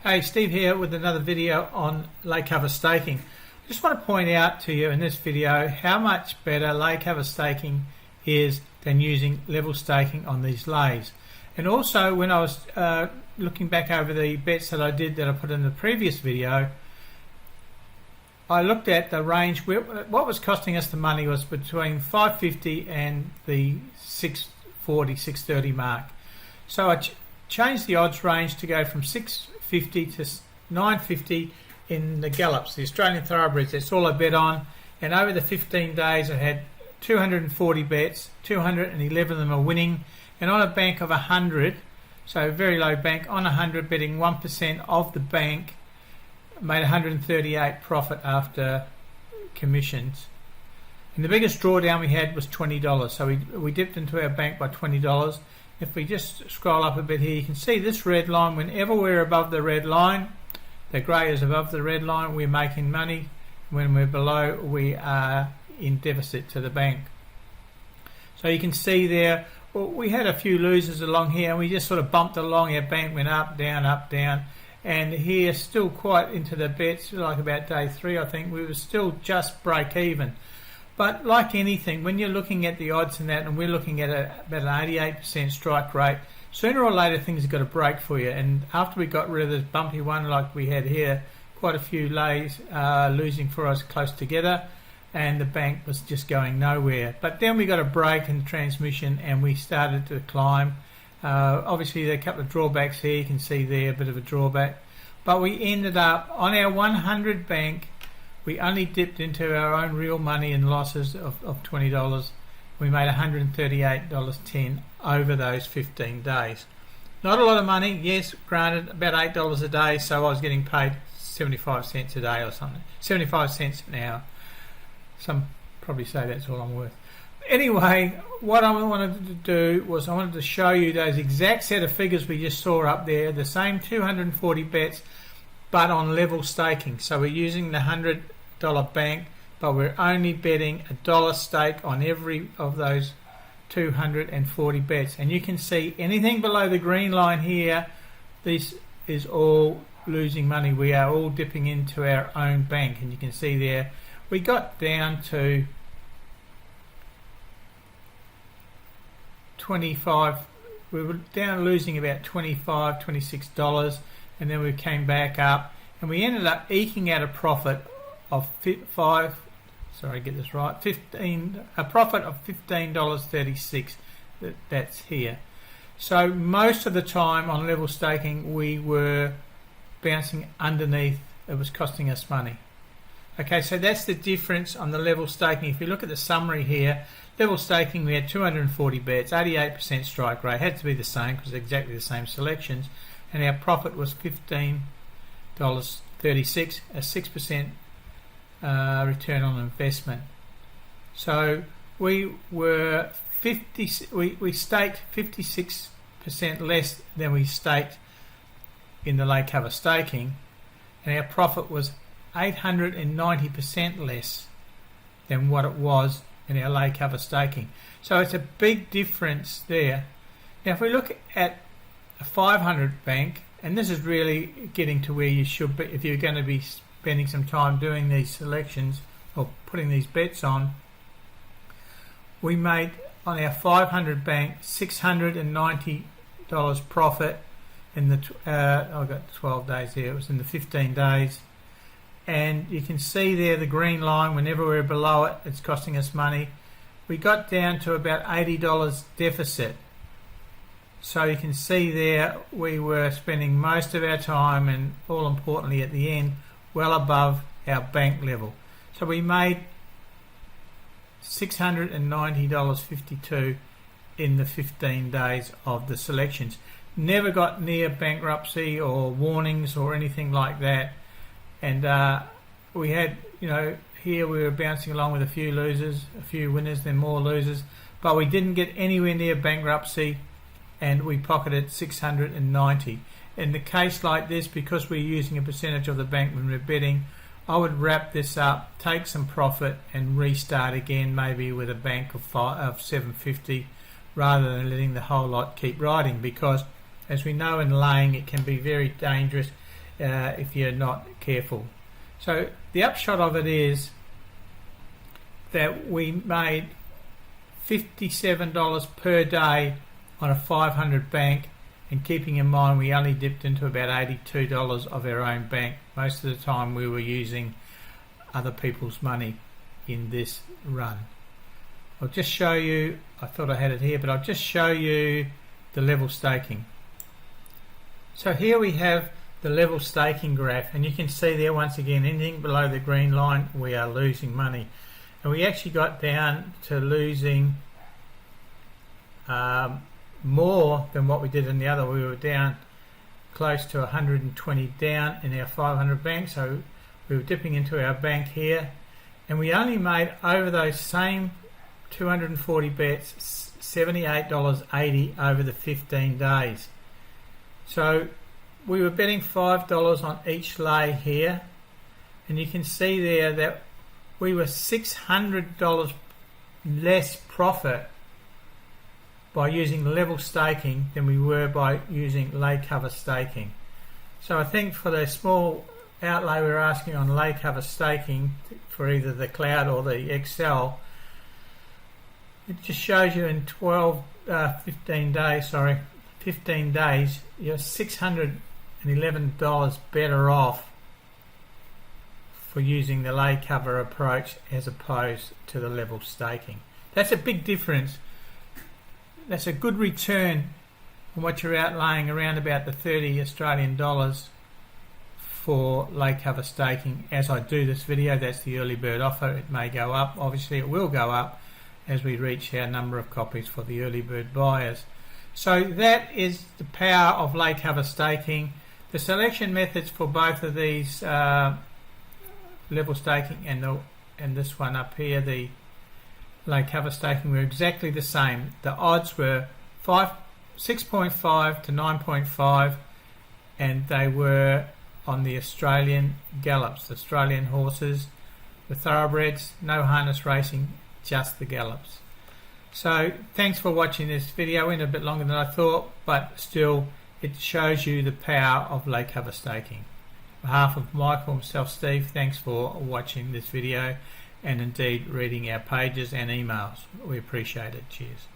Hey, Steve here with another video on lay cover staking. I just want to point out to you in this video how much better lay cover staking is than using level staking on these lays. And also when I was looking back over the bets that I put in the previous video, I looked at the range. What was costing us the money was between 550 and the 640, 630 mark. So I changed the odds range to go from 650 to 950 in the Gallops, the Australian Thoroughbreds. That's all I bet on. And over the 15 days I had 240 bets, 211 of them are winning. And on a bank of 100, so a very low bank, on 100 betting 1% of the bank, made 138 profit after commissions. And the biggest drawdown we had was $20. So we dipped into our bank by $20. If we just scroll up a bit here, you can see this red line. Whenever we're above the red line, the grey is above the red line, we're making money. When we're below, we are in deficit to the bank. So you can see there, we had a few losers along here, and we just sort of bumped along. Our bank went up, down. And here, still quite into the bets, like about day 3, I think, we were still just break even. But like anything, when you're looking at the odds and that, and we're looking at about an 88% strike rate, sooner or later things have got to break for you. And after we got rid of this bumpy one like we had here, quite a few lays losing for us close together, and the bank was just going nowhere. But then we got a break in the transmission and we started to climb. Obviously there are a couple of drawbacks here, you can see there a bit of a drawback. But we ended up on our 100 bank, we only dipped into our own real money and losses of $20. We made $138.10 over those 15 days. Not a lot of money, yes, granted, about $8 a day, so I was getting paid 75 cents a day or something, 75 cents an hour. Some probably say that's all I'm worth. Anyway, what I wanted to do was I wanted to show you those exact set of figures we just saw up there, the same 240 bets, but on level staking. So we're using the $100 bank, but we're only betting $1 stake on every of those 240 bets. And you can see anything below the green line here, this is all losing money. We are all dipping into our own bank, and you can see there we got down to 25. We were down losing about $26, and then we came back up and we ended up eking out a profit of a profit of $15.36. That's here. So most of the time on level staking we were bouncing underneath. It was costing us money. Okay, so that's the difference on the level staking. If you look at the summary here, level staking we had 240 bets, 88% strike rate, had to be the same because exactly the same selections, and our profit was $15.36, a 6% return on investment. So we were we staked 56% less than we staked in the lay cover staking, and our profit was 890% less than what it was in our lay cover staking. So it's a big difference there. Now if we look at a 500 bank, and this is really getting to where you should be if you're going to be spending some time doing these selections or putting these bets on, we made on our 500 bank $690 profit in the I got 12 days there, it was in the 15 days. And you can see there the green line, whenever we're below it, it's costing us money. We got down to about $80 deficit. So you can see there we were spending most of our time, and all importantly at the end, well above our bank level. So we made $690.52 in the 15 days of the selections. Never got near bankruptcy or warnings or anything like that. And we had, here we were bouncing along with a few losers, a few winners, then more losers, but we didn't get anywhere near bankruptcy, and we pocketed $690. In the case like this, because we're using a percentage of the bank when we're betting, I would wrap this up, take some profit, and restart again, maybe with a bank of $750, rather than letting the whole lot keep riding, because as we know in laying, it can be very dangerous if you're not careful. So the upshot of it is that we made $57 per day on a 500 bank, and keeping in mind we only dipped into about $82 of our own bank. Most of the time we were using other people's money in this run. I'll just show you, I thought I had it here, but I'll just show you the level staking. So here we have the level staking graph, and you can see there once again anything below the green line we are losing money, and we actually got down to losing more than what we did in the other. We were down close to 120 down in our 500 bank, so we were dipping into our bank here, and we only made over those same 240 bets $78.80 over the 15 days. So we were betting $5 on each lay here, and you can see there that we were $600 less profit by using level staking than we were by using lay cover staking. So I think for the small outlay we were asking on lay cover staking for either the cloud or the Excel, it just shows you in 15 days you're $611 better off for using the lay cover approach as opposed to the level staking. That's a big difference. That's a good return on what you're outlaying, around about the 30 Australian dollars for lay cover staking. As I do this video, that's the early bird offer. It may go up, obviously it will go up as we reach our number of copies for the early bird buyers. So that is the power of lay cover staking. The selection methods for both of these level staking and this one up here, the lay cover staking, were exactly the same. The odds were 6.5 to 9.5, and they were on the Australian gallops, the Australian horses, the thoroughbreds, no harness racing, just the gallops. So thanks for watching this video. Went a bit longer than I thought, but still it shows you the power of lay cover staking. On behalf of Michael, myself, Steve, thanks for watching this video and indeed reading our pages and emails. We appreciate it. Cheers.